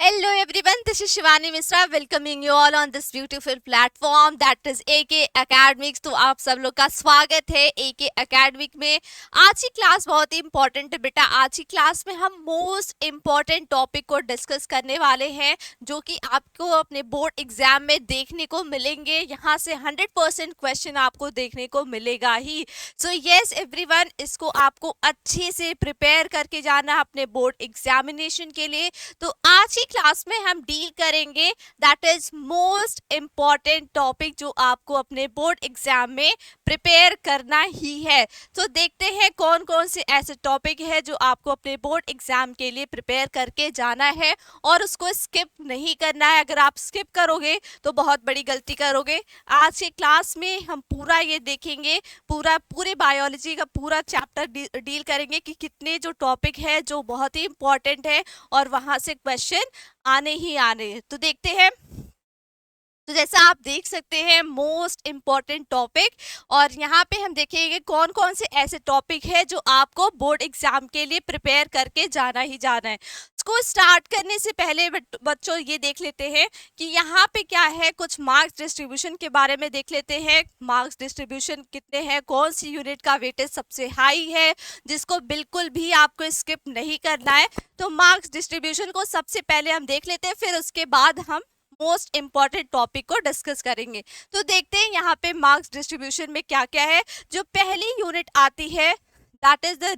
Hello everyone, this is Shivani Misra welcoming you all on this beautiful platform that is AK Academics। तो आप सब लोग का स्वागत है AK Academic में। आज की क्लास बहुत ही इंपॉर्टेंट है बेटा। आज की क्लास में हम मोस्ट इम्पॉर्टेंट टॉपिक को डिस्कस करने वाले हैं जो कि आपको अपने बोर्ड एग्जाम में देखने को मिलेंगे। यहाँ से 100% क्वेश्चन आपको देखने को मिलेगा ही। सो यस एवरीवन, इसको आपको अच्छे से प्रिपेयर करके जाना अपने बोर्ड एग्जामिनेशन के लिए। तो आज की क्लास में हम डील करेंगे that is most important topic जो आपको अपने बोर्ड एग्जाम में प्रिपेयर करना ही है। तो देखते हैं कौन कौन से ऐसे टॉपिक है जो आपको अपने बोर्ड एग्जाम के लिए प्रिपेयर करके जाना है और उसको स्किप नहीं करना है। अगर आप स्किप करोगे तो बहुत बड़ी गलती करोगे। आज के क्लास में हम पूरा ये देखेंगे, पूरे बायोलॉजी का पूरा चैप्टर डील करेंगे कि कितने जो टॉपिक है जो बहुत ही इंपॉर्टेंट है और वहां से क्वेश्चन आने ही आने हैं। तो देखते हैं। तो जैसा आप देख सकते हैं मोस्ट इम्पॉर्टेंट टॉपिक, और यहाँ पे हम देखेंगे कौन कौन से ऐसे टॉपिक है जो आपको बोर्ड एग्जाम के लिए प्रिपेयर करके जाना ही जाना है। इसको स्टार्ट करने से पहले बच्चों ये देख लेते हैं कि यहाँ पे क्या है, कुछ मार्क्स डिस्ट्रीब्यूशन के बारे में देख लेते हैं। मार्क्स डिस्ट्रीब्यूशन कितने हैं, कौन सी यूनिट का वेटेज सबसे हाई है जिसको बिल्कुल भी आपको स्किप नहीं करना है। तो मार्क्स डिस्ट्रीब्यूशन को सबसे पहले हम देख लेते हैं, फिर उसके बाद हम मोस्ट इंपॉर्टेंट टॉपिक को डिस्कस करेंगे। तो देखते हैं यहाँ पे मार्क्स डिस्ट्रीब्यूशन में क्या क्या है। जो पहली यूनिट आती है दैट इज द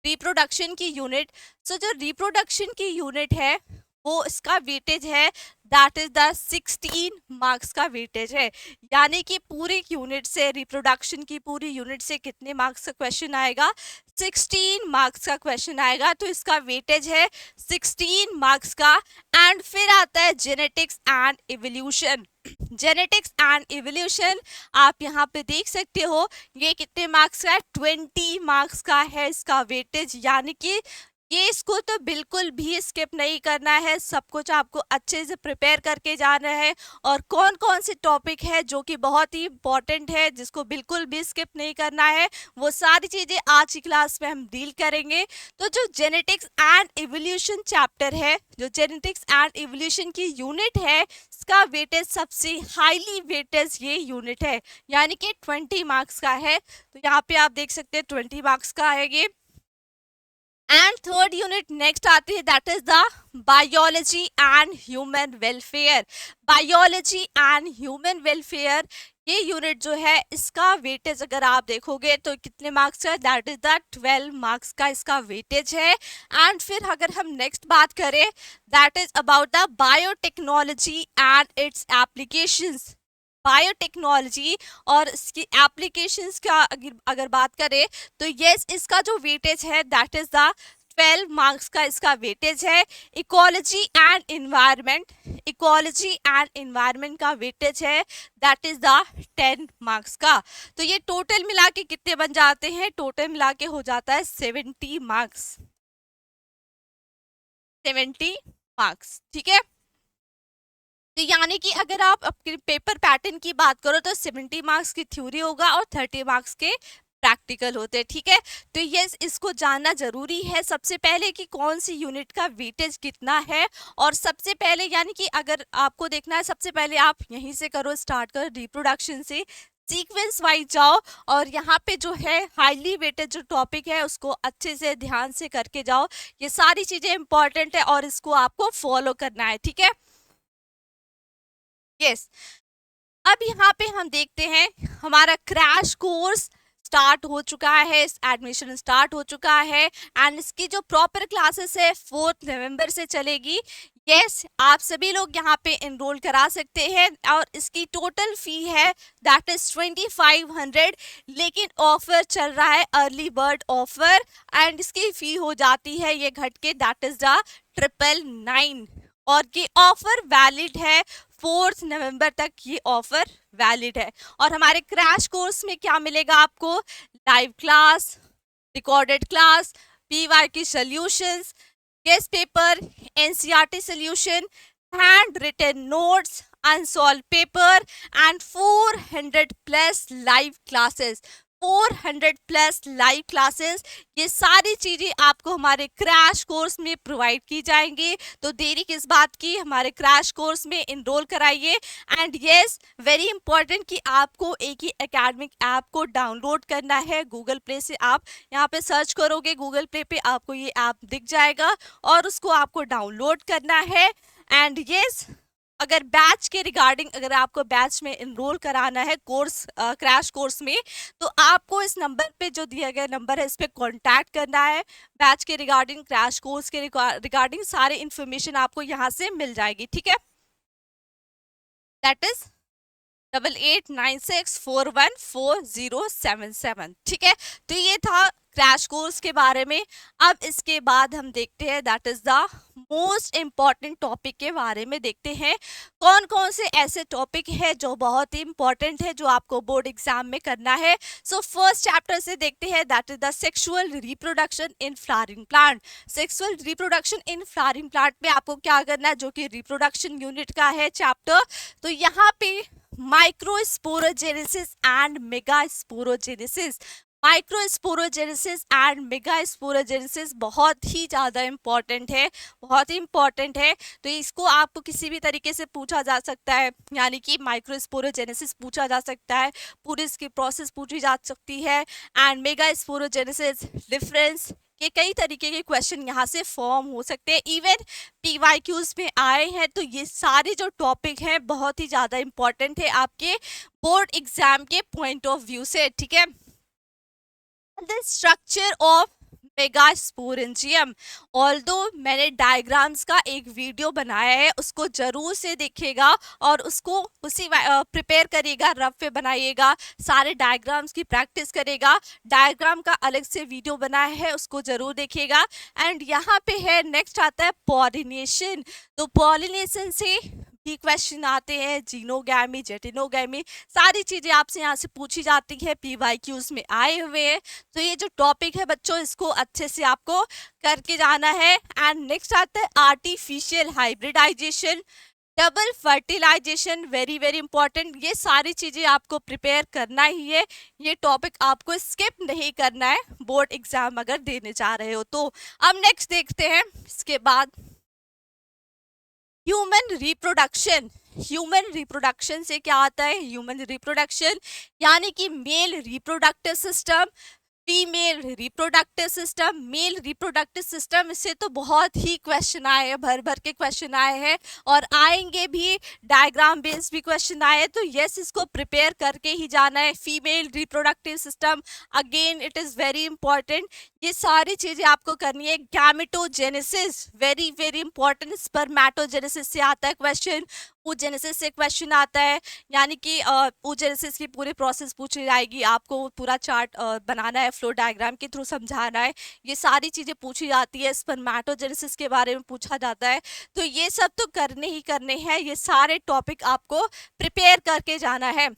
रिप्रोडक्शन की यूनिट। सो जो रिप्रोडक्शन की यूनिट है वो इसका वेटेज है दैट इज द 16 मार्क्स का वेटेज है। यानी कि पूरी यूनिट से, रिप्रोडक्शन की पूरी यूनिट से कितने मार्क्स का क्वेश्चन आएगा, 16 मार्क्स का क्वेश्चन आएगा। तो इसका वेटेज है 16 मार्क्स का। एंड फिर आता है genetics and evolution. Genetics and evolution आप यहाँ पे देख सकते हो, ये कितने मार्क्स का है, 20 मार्क्स का है इसका वेटेज। यानी कि ये इसको तो बिल्कुल भी स्किप नहीं करना है, सब कुछ आपको अच्छे से प्रिपेयर करके जाना है। और कौन कौन से टॉपिक है जो कि बहुत ही इंपॉर्टेंट है जिसको बिल्कुल भी स्किप नहीं करना है, वो सारी चीज़ें आज की क्लास में हम डील करेंगे। तो जो जेनेटिक्स एंड इवोल्यूशन चैप्टर है, जो जेनेटिक्स एंड इवोल्यूशन की यूनिट है, इसका वेटेज सबसे हाईली वेटेज ये यूनिट है, यानी कि 20 मार्क्स का है। तो यहाँ पे आप देख सकते हैं 20 मार्क्स का है ये। एंड थर्ड यूनिट नेक्स्ट आती है that is the biology and human welfare. Biology and human welfare ये यूनिट जो है इसका वेटेज अगर आप देखोगे तो कितने मार्क्स का, दैट इज द 12 मार्क्स का इसका वेटेज है। एंड फिर अगर हम नेक्स्ट बात करें that is about the biotechnology and it's applications. Biotechnology और इसकी एप्लीकेशंस का अगर बात करें तो यस, इसका जो वेटेज है दैट इज द 12 मार्क्स का इसका वेटेज है। Ecology and environment, ecology and environment का वेटेज है दैट इज द 10 मार्क्स का। तो ये टोटल मिला के कितने बन जाते हैं, टोटल मिला के हो जाता है 70 मार्क्स, 70 मार्क्स। ठीक है। तो यानी कि अगर आप अपने पेपर पैटर्न की बात करो तो 70 मार्क्स की थ्योरी होगा और 30 मार्क्स के प्रैक्टिकल होते हैं। ठीक है। तो ये इसको जानना जरूरी है सबसे पहले कि कौन सी यूनिट का वेटेज कितना है। और सबसे पहले यानी कि अगर आपको देखना है, सबसे पहले आप यहीं से करो, स्टार्ट करो रिप्रोडक्शन से, सीक्वेंस वाइज जाओ और यहाँ पे जो है हाईली वेटेड जो टॉपिक है उसको अच्छे से ध्यान से करके जाओ। ये सारी चीजें इंपॉर्टेंट है और इसको आपको फॉलो करना है। ठीक है। यस। अब यहाँ पे हम देखते हैं हमारा क्रैश कोर्स स्टार्ट हो चुका है, एडमिशन स्टार्ट हो चुका है एंड इसकी जो प्रॉपर क्लासेस है 4 नवंबर से चलेगी। यस, आप सभी लोग यहाँ पे एनरोल करा सकते हैं और इसकी टोटल फी है दैट इज 2500। लेकिन ऑफर चल रहा है, अर्ली बर्ड ऑफर, एंड इसकी फी हो जाती है ये घट के दैट इज द 999। और ये ऑफर वैलिड है 4 नवंबर तक, ये ऑफर वैलिड है। और हमारे क्रैश कोर्स में क्या मिलेगा आपको, live class, recorded class, PY की solutions, guest paper, NCERT solution, handwritten notes, unsolved paper and 400 plus live classes. 400 plus live classes, ये सारी चीजें आपको हमारे क्रैश कोर्स में प्रोवाइड की जाएंगी। तो देरी किस बात की, हमारे क्रैश कोर्स में इनरोल कराइए। एंड यस, वेरी इंपॉर्टेंट कि आपको एक ही एकेडमिक ऐप को डाउनलोड करना है गूगल प्ले से। आप यहाँ पे सर्च करोगे गूगल प्ले पे, आपको ये ऐप दिख जाएगा और उसको आपको डाउनलोड करना है। एंड यस, अगर बैच के रिगार्डिंग, अगर आपको बैच में इनरोल कराना है कोर्स, क्रैश कोर्स में, तो आपको इस नंबर पे, जो दिया गया नंबर है, इस पे कांटेक्ट करना है। बैच के रिगार्डिंग, क्रैश कोर्स के रिगार्डिंग सारे इंफॉर्मेशन आपको यहाँ से मिल जाएगी, ठीक है। दैट इज 8896414077, ठीक है। तो ये था क्रैश कोर्स के बारे में। अब इसके बाद हम देखते हैं, that is the most important topic के बारे में देखते हैं। कौन कौन से ऐसे टॉपिक है जो बहुत ही इंपॉर्टेंट है, जो आपको बोर्ड एग्जाम में करना है। सो फर्स्ट चैप्टर से देखते हैं, that is the sexual reproduction in flowering plant. Sexual reproduction in flowering plant में आपको क्या करना है, जो कि रिप्रोडक्शन यूनिट का है चैप्टर। तो यहाँ पे microsporogenesis and megasporogenesis, microsporogenesis and megasporogenesis बहुत ही ज़्यादा इम्पॉर्टेंट है, बहुत ही इम्पॉर्टेंट है। तो इसको आपको किसी भी तरीके से पूछा जा सकता है, यानी कि माइक्रोस्पोरोजेनेसिस पूछा जा सकता है, पूरी इसकी प्रोसेस पूछी जा सकती है। एंड मेगास्पोरोजेनेसिस डिफरेंस के कई तरीके के क्वेश्चन यहाँ से फॉर्म हो सकते हैं, इवन पीवाईक्यूज में आए हैं। तो ये सारे जो टॉपिक हैं बहुत ही ज़्यादा इम्पॉर्टेंट है आपके बोर्ड एग्जाम के पॉइंट ऑफ व्यू से, ठीक है। The structure of megasporangium, although मैंने डायग्राम्स का एक वीडियो बनाया है, उसको जरूर से देखिएगा और उसको उसी प्रिपेयर करिएगा, रफ पे बनाइएगा, सारे डायग्राम्स की प्रैक्टिस करेगा। डायग्राम का अलग से वीडियो बनाया है, उसको जरूर देखिएगा। एंड यहाँ पे है, नेक्स्ट आता है पॉलिनेशन। तो पॉलिनेशन से भी क्वेश्चन आते हैं, जीनोगैमी, जेटिनोगैमी, सारी चीजें आपसे यहाँ से पूछी जाती है, पीवाईक्यूज में आए हुए हैं। तो ये जो टॉपिक है बच्चों, इसको अच्छे से आपको करके जाना है। एंड नेक्स्ट आता है artificial hybridization, double fertilization, very very important. ये सारी चीजें आपको प्रिपेयर करना ही है, ये टॉपिक आपको स्किप नहीं करना है बोर्ड एग्जाम अगर देने जा रहे हो तो। अब नेक्स्ट देखते हैं इसके बाद ह्यूमन रिप्रोडक्शन। ह्यूमन रिप्रोडक्शन से क्या आता है, ह्यूमन रिप्रोडक्शन यानी कि male reproductive system, female reproductive system, male reproductive system. इससे तो बहुत ही क्वेश्चन आए हैं, भर भर के क्वेश्चन आए हैं और आएंगे भी, डायग्राम बेस्ड भी क्वेश्चन आए हैं। तो यस, इसको प्रिपेयर करके ही जाना है। Female reproductive system, again it is very important, ये सारी चीज़ें आपको करनी है। Gametogenesis, very very important, spermatogenesis से आता है क्वेश्चन, oogenesis से क्वेश्चन आता है, यानी कि oogenesis की पूरी प्रोसेस पूछी जाएगी, आपको पूरा चार्ट बनाना है, फ्लो डायग्राम के थ्रू समझाना है, ये सारी चीज़ें पूछी जाती है। स्पर्मेटोजेनेसिस के बारे में पूछा जाता है। तो ये सब तो करने ही करने हैं, ये सारे टॉपिक आपको प्रिपेयर करके जाना है।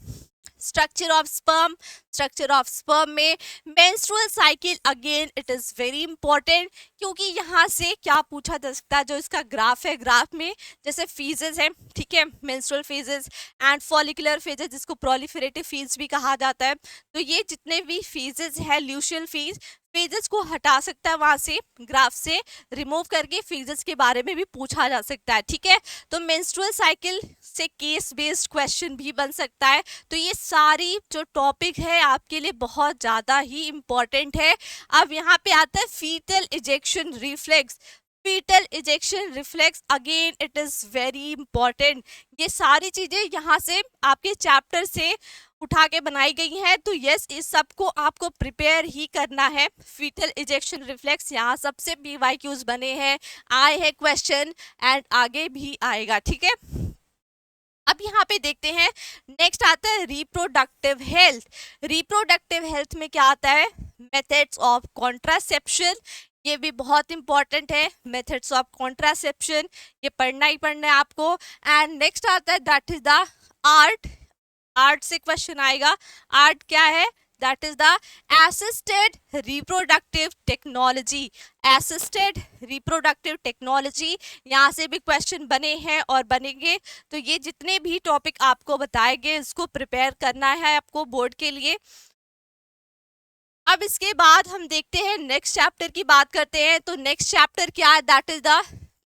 Structure of sperm, structure of sperm में menstrual cycle, again it is very important, क्योंकि यहाँ से क्या पूछा जा सकता है, जो इसका ग्राफ है, ग्राफ में जैसे फेजेस है, ठीक है, menstrual phases and follicular phases, जिसको प्रोलिफरेटिव फेज भी कहा जाता है। तो ये जितने भी फेजेस है, ल्यूशियल फेज, फेजेस को हटा सकता है वहाँ से, ग्राफ से रिमूव करके फेजेस के बारे में भी पूछा जा सकता है, ठीक है। तो मेंस्ट्रुअल साइकिल से केस बेस्ड क्वेश्चन भी बन सकता है। तो ये सारी जो टॉपिक है आपके लिए बहुत ज़्यादा ही इम्पॉर्टेंट है। अब यहाँ पे आता है fetal ejection reflex, fetal ejection reflex, again it is very important. ये सारी चीज़ें यहाँ से आपके चैप्टर से उठा के बनाई गई हैं। तो यस, इस सबको आपको प्रिपेयर ही करना है। फीटल इजेक्शन रिफ्लेक्स, यहाँ सबसे पीवाईक्यूज बने हैं, आए हैं क्वेश्चन एंड आगे भी आएगा, ठीक है। अब यहाँ पे देखते हैं, नेक्स्ट आता है रिप्रोडक्टिव हेल्थ। रिप्रोडक्टिव हेल्थ में क्या आता है, मेथड्स ऑफ कॉन्ट्रासेप्शन, ये भी बहुत इंपॉर्टेंट है। मेथड्स ऑफ कॉन्ट्रासेप्शन ये पढ़ना ही पढ़ना है आपको। एंड नेक्स्ट आता है, that is the art, art से क्वेश्चन आएगा। आर्ट क्या है, that is the assisted reproductive technology, assisted reproductive technology, यहाँ से भी क्वेश्चन बने हैं और बनेंगे। तो ये जितने भी टॉपिक आपको बताए गए, इसको प्रिपेयर करना है आपको बोर्ड के लिए। अब इसके बाद हम देखते हैं नेक्स्ट चैप्टर की बात करते हैं। तो नेक्स्ट चैप्टर क्या है, that is the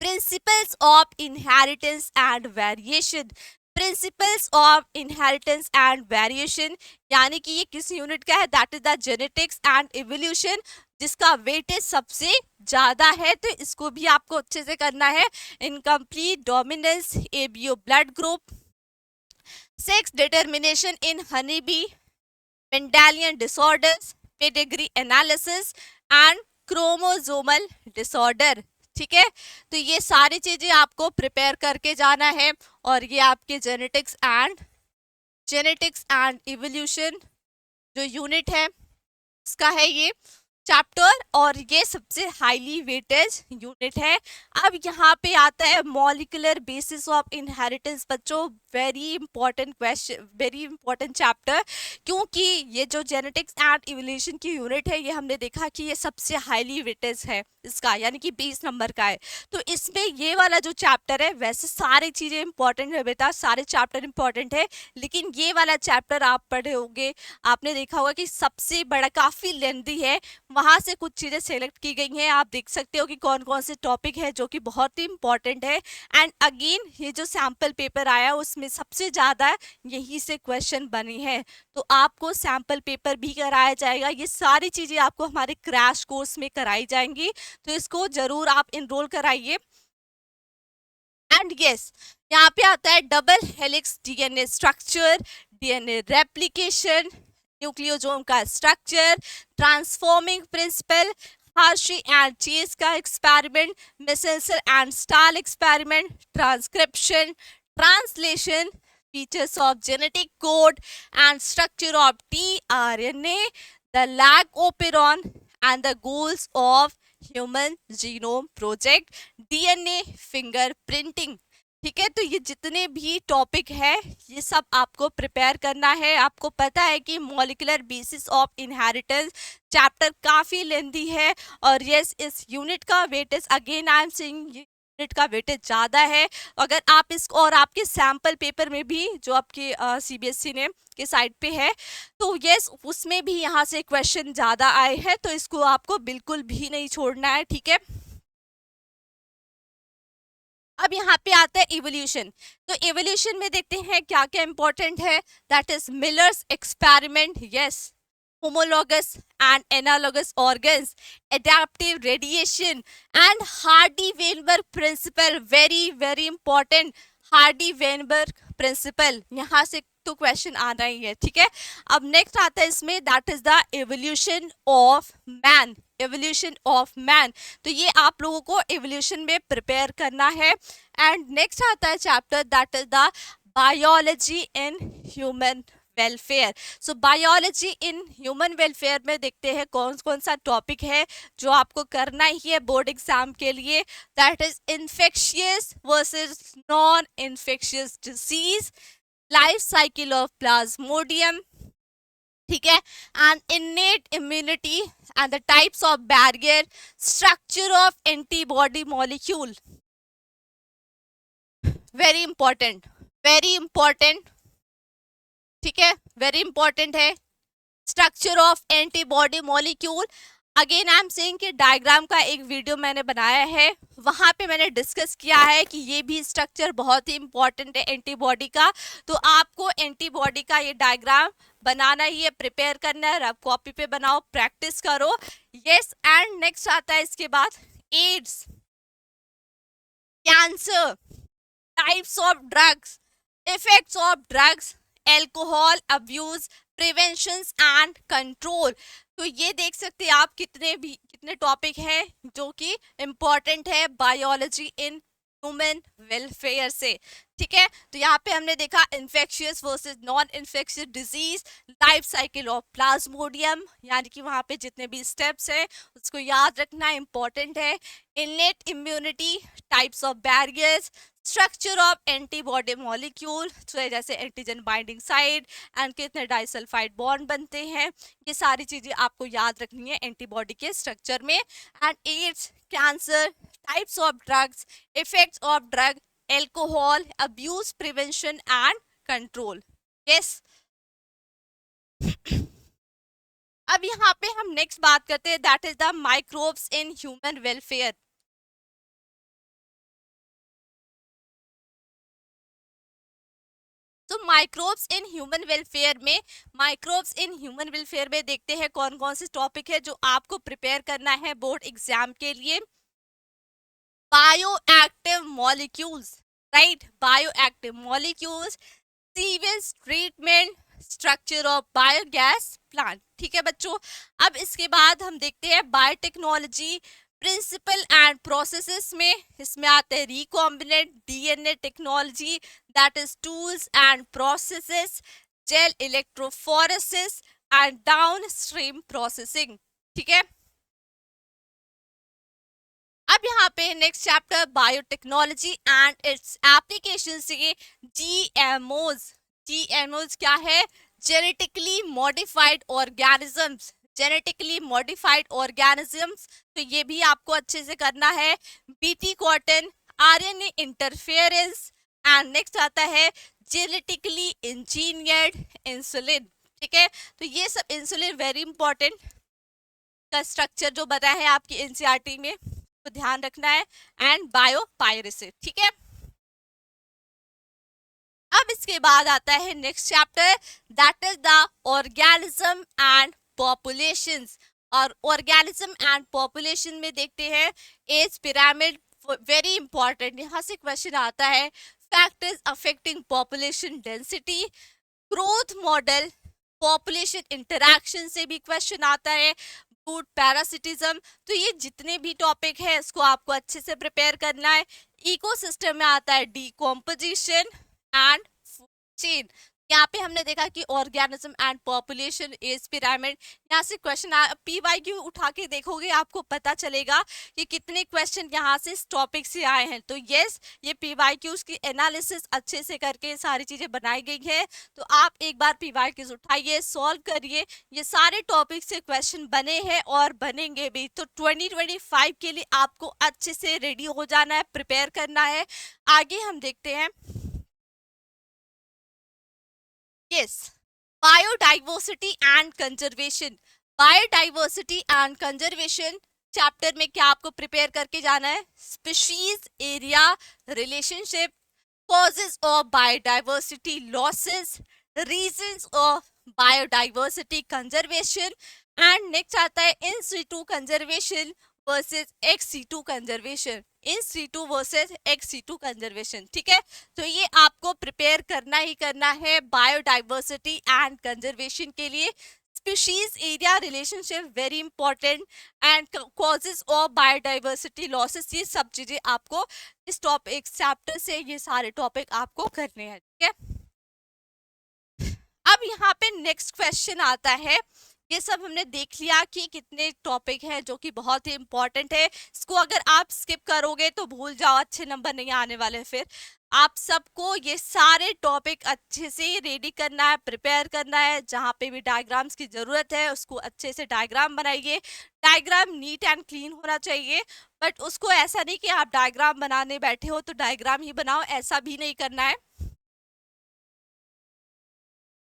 principles of inheritance and variation. Principles of inheritance and variation, यानी कि ये किस यूनिट का है, that is the genetics and evolution, जिसका वेटेज सबसे ज्यादा है। तो इसको भी आपको अच्छे से करना है। Incomplete dominance, ABO blood group, sex determination in honey bee, Mendelian disorders, pedigree analysis and chromosomal disorder. ठीक है, तो ये सारी चीजें आपको प्रिपेयर करके जाना है। और ये आपके जेनेटिक्स एंड इवोल्यूशन जो यूनिट है इसका है ये चैप्टर, और ये सबसे हाईली वेटेज यूनिट है। अब यहाँ पे आता है मॉलिक्यूलर बेसिस ऑफ इनहेरिटेंस। बच्चों very important question, very important chapter, क्योंकि ये जो जेनेटिक्स एंड इवोल्यूशन की यूनिट है ये हमने देखा कि ये सबसे हाईली वेटेज है इसका, यानी कि 20 नंबर का है। तो इसमें ये वाला जो चैप्टर है, वैसे सारी चीजें इंपॉर्टेंट है बेटा, सारे चैप्टर इंपॉर्टेंट है, लेकिन ये वाला चैप्टर आप पढ़े होंगे, आपने देखा होगा कि सबसे बड़ा, काफी लेंथी है। वहां से कुछ चीजें सेलेक्ट की गई हैं, आप देख सकते हो कि कौन कौन से टॉपिक है जो कि बहुत ही इंपॉर्टेंट है। एंड अगेन ये जो सैम्पल पेपर आया उसमें सबसे ज्यादा यही से क्वेश्चन बने हैं। तो आपको सैम्पल पेपर भी कराया जाएगा, ये सारी चीजें आपको हमारे क्रैश कोर्स में कराई जाएंगी, तो इसको जरूर आप इनरोल कराइए। एंड यस, यहाँ पे आता है double helix DNA structure, DNA replication, nucleosome का structure, transforming principle, Hershey and Chase का experiment, Meselson and Stahl experiment, transcription, translation, features of genetic code and structure of tRNA, the lag operon and the goals of human genome project, DNA fingerprinting. ठीक है, तो ये जितने भी topic है ये सब आपको प्रिपेयर करना है। आपको पता है कि molecular basis of inheritance chapter काफ़ी लेंथी है, और यस इस यूनिट का weightage, again I am saying, unit का वेटेज ज़्यादा है। अगर आप इसको, और आपके सैम्पल पेपर में भी जो आपके सीबीएसई ने के साइड पे है, तो यस उसमें भी यहाँ से क्वेश्चन ज़्यादा आए हैं, तो इसको आपको बिल्कुल भी नहीं छोड़ना है। ठीक है, अब यहाँ पे आता है इवोल्यूशन। तो इवोल्यूशन में देखते हैं क्या क्या इंपॉर्टेंट है, that is millers experiment, yes, homologous and analogous organs, adaptive radiation and Hardy-Weinberg principle, very important, Hardy-Weinberg principle, यहाँ से तो क्वेश्चन आना ही है। ठीक है, अब नेक्स्ट आता है इसमें, that is the evolution of man, evolution of man. तो ये आप लोगों को एवोल्यूशन में प्रिपेयर करना है। एंड नेक्स्ट आता है chapter, that is the biology in human welfare. So biology in human welfare में देखते हैं कौन कौन सा टॉपिक है जो आपको करना ही है बोर्ड एग्जाम के लिए, that is infectious versus non infectious disease, life cycle of Plasmodium, ठीक है, and innate immunity and the types of barrier, structure of antibody molecule, very important, very important. ठीक है, वेरी इंपॉर्टेंट है, structure of antibody molecule. Again I am saying कि diagram का एक video मैंने बनाया है, वहां पे मैंने डिस्कस किया है कि ये भी स्ट्रक्चर बहुत ही इंपॉर्टेंट है एंटीबॉडी का। तो आपको एंटीबॉडी का ये डायग्राम बनाना ही है, प्रिपेयर करना है, रफ कॉपी पे बनाओ, प्रैक्टिस करो। यस, एंड नेक्स्ट आता है इसके बाद AIDS, cancer, types of drugs, effects of drugs, alcohol abuse, prevention and control. तो ये देख सकते हैं आप कितने टॉपिक हैं जो कि इम्पोर्टेंट है बायोलॉजी इन ह्यूमन वेलफेयर से। ठीक है, तो यहाँ पे हमने देखा infectious versus non infectious disease, life cycle of Plasmodium, यानी कि वहाँ पे जितने भी स्टेप्स हैं उसको याद रखना इंपॉर्टेंट है, innate immunity, types of barriers, structure of antibody molecule, तो जैसे एंटीजन बाइंडिंग साइट एंड कितने डाइसल्फाइड बॉन्ड बनते हैं, ये सारी चीजें आपको याद रखनी है एंटीबॉडी के स्ट्रक्चर में। And AIDS, cancer, types of drugs, effects of drug, alcohol abuse, prevention and control. Yes, अब यहाँ पे हम नेक्स्ट बात करते हैं, that is the microbes in human welfare. तो माइक्रोब्स इन ह्यूमन वेलफेयर में देखते हैं कौन कौन से टॉपिक है जो आपको प्रिपेयर करना है बोर्ड एग्जाम के लिए। Bio active molecules, right, bio active molecules, sewage treatment, structure of biogas plant. ठीक है बच्चों, अब इसके बाद हम देखते हैं बायोटेक्नोलॉजी प्रिंसिपल एंड प्रोसेसेस में। इसमें आते हैं recombinant DNA technology, that is tools and processes, gel electrophoresis and downstream processing. ठीक है, अब यहाँ पे next chapter biotechnology and its application से जीएमओज। जीएमओज क्या है? Genetically modified organisms, genetically modified organisms, तो ये भी आपको अच्छे से करना है। BT cotton, RNA interference, and next आता है जेनेटिकली इंजीनियर्ड इंसुलिन। ठीक है, तो ये सब इंसुलिन वेरी इंपॉर्टेंट का स्ट्रक्चर जो बना है आपकी एनसीईआरटी में, तो ध्यान रखना है। And biopiracy. ठीक है, अब इसके बाद आता है next chapter, that is the organism and populations. और ऑर्गेनिज्म एंड पॉपुलेशन में देखते हैं एज पिरामिड, वेरी इंपॉर्टेंट, यहाँ से क्वेश्चन आता है। Factors affecting population density, growth model, population interaction से भी क्वेश्चन आता है, फूड पैरासिटिज्म। तो ये जितने भी टॉपिक है इसको आपको अच्छे से प्रिपेयर करना है। इकोसिस्टम में आता है डीकॉम्पोजिशन एंड फूड चेन। यहाँ पे हमने देखा कि organism and population age pyramid, यहाँ से क्वेश्चन पीवाईक्यू उठा के देखोगे आपको पता चलेगा कि कितने क्वेश्चन यहाँ से इस टॉपिक से आए हैं। तो यस, ये पीवाईक्यूज की एनालिसिस अच्छे से करके सारी चीजें बनाई गई है। तो आप एक बार पीवाईक्यूज उठाइए, सॉल्व करिए, ये सारे टॉपिक से क्वेश्चन बने हैं और बनेंगे भी। तो 2025 के लिए आपको अच्छे से रेडी हो जाना है, प्रिपेयर करना है। आगे हम देखते हैं, yes, biodiversity and conservation. Biodiversity and conservation chapter में क्या आपको प्रिपेयर करके जाना है? Species area relationship, causes of biodiversity losses, reasons of biodiversity conservation, and next आता है in situ conservation versus ex situ conservation, in situ versus ex situ conservation। ठीक है, तो ये आपको प्रिपेयर करना ही करना है बायोडाइवर्सिटी एंड कंजर्वेशन के लिए। Species area relationship very important, and causes of biodiversity losses, ये सब चीजें आपको इस टॉपिक चैप्टर से, ये सारे टॉपिक आपको करने हैं। ठीक है, अब यहाँ पे नेक्स्ट क्वेश्चन आता है। ये सब हमने देख लिया कि कितने टॉपिक हैं जो कि बहुत ही इंपॉर्टेंट है। इसको अगर आप स्किप करोगे तो भूल जाओ, अच्छे नंबर नहीं आने वाले। फिर आप सबको ये सारे टॉपिक अच्छे से रेडी करना है, प्रिपेयर करना है। जहाँ पे भी डायग्राम्स की जरूरत है उसको अच्छे से डायग्राम बनाइए। डायग्राम नीट एंड क्लीन होना चाहिए, बट उसको ऐसा नहीं कि आप डायग्राम बनाने बैठे हो तो डायग्राम ही बनाओ, ऐसा भी नहीं करना है।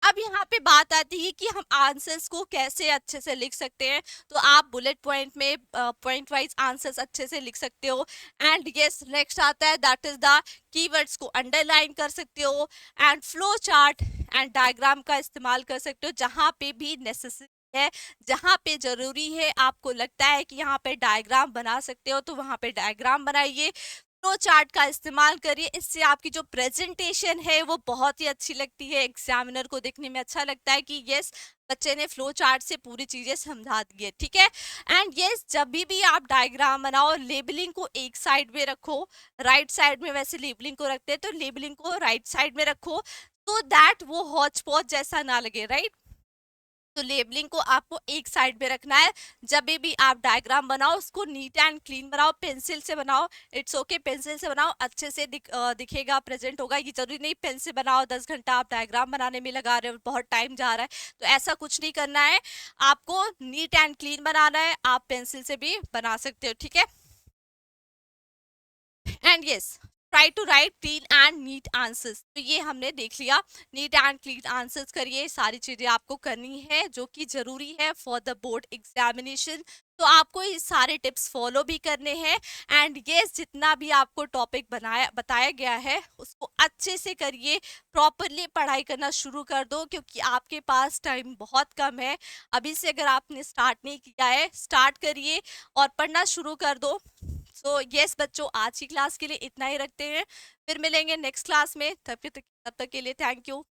अब यहाँ पे बात आती है कि हम आंसर्स को कैसे अच्छे से लिख सकते हैं। तो आप बुलेट पॉइंट में पॉइंट वाइज आंसर्स अच्छे से लिख सकते हो। एंड यस, नेक्स्ट आता है दैट इज द कीवर्ड्स को अंडरलाइन कर सकते हो, and flow chart and diagram का इस्तेमाल कर सकते हो जहाँ पे भी नेसेसरी है, जहाँ पे जरूरी है, आपको लगता है कि यहाँ पे डायग्राम बना सकते हो तो वहाँ पे डायग्राम बनाइए। फ्लो चार्ट का इस्तेमाल करिए, इससे आपकी जो प्रेजेंटेशन है वो बहुत ही अच्छी लगती है, एग्जामिनर को देखने में अच्छा लगता है कि यस, बच्चे ने फ्लो चार्ट से पूरी चीजें समझा दी है। ठीक है, एंड यस, जब भी आप डायग्राम बनाओ लेबलिंग को एक साइड में रखो। राइट साइड में वैसे लेबलिंग को रखते हैं, तो लेबलिंग को राइट साइड में रखो, तो दैट वो हॉच पॉच जैसा ना लगे, राइट। तो लेबलिंग को आपको एक साइड में रखना है। जब भी आप डायग्राम बनाओ उसको नीट एंड क्लीन बनाओ, पेंसिल से बनाओ, इट्स ओके, पेंसिल से बनाओ, अच्छे से दिखेगा, प्रेजेंट होगा। ये जरूरी नहीं पेन से बनाओ, 10 घंटा आप डायग्राम बनाने में लगा रहे हो, बहुत टाइम जा रहा है, तो ऐसा कुछ नहीं करना है। आपको नीट एंड क्लीन बनाना है, आप पेंसिल से भी बना सकते हो। ठीक है, and yes, try to write clean and neat answers. तो ये हमने देख लिया, नीट एंड क्लीन आंसर्स करिए, सारी चीजें आपको करनी है जो कि जरूरी है फॉर द बोर्ड एग्जामिनेशन। तो आपको ये सारे टिप्स फॉलो भी करने हैं। एंड ये जितना भी आपको टॉपिक बताया गया है उसको अच्छे से करिए, प्रॉपरली पढ़ाई करना शुरू कर दो, क्योंकि आपके पास टाइम बहुत कम है। अभी से अगर आपने स्टार्ट नहीं किया है, स्टार्ट करिए और पढ़ना शुरू कर दो। सो यस बच्चों, आज की क्लास के लिए इतना ही रखते हैं, फिर मिलेंगे नेक्स्ट क्लास में। तब तक के लिए थैंक यू।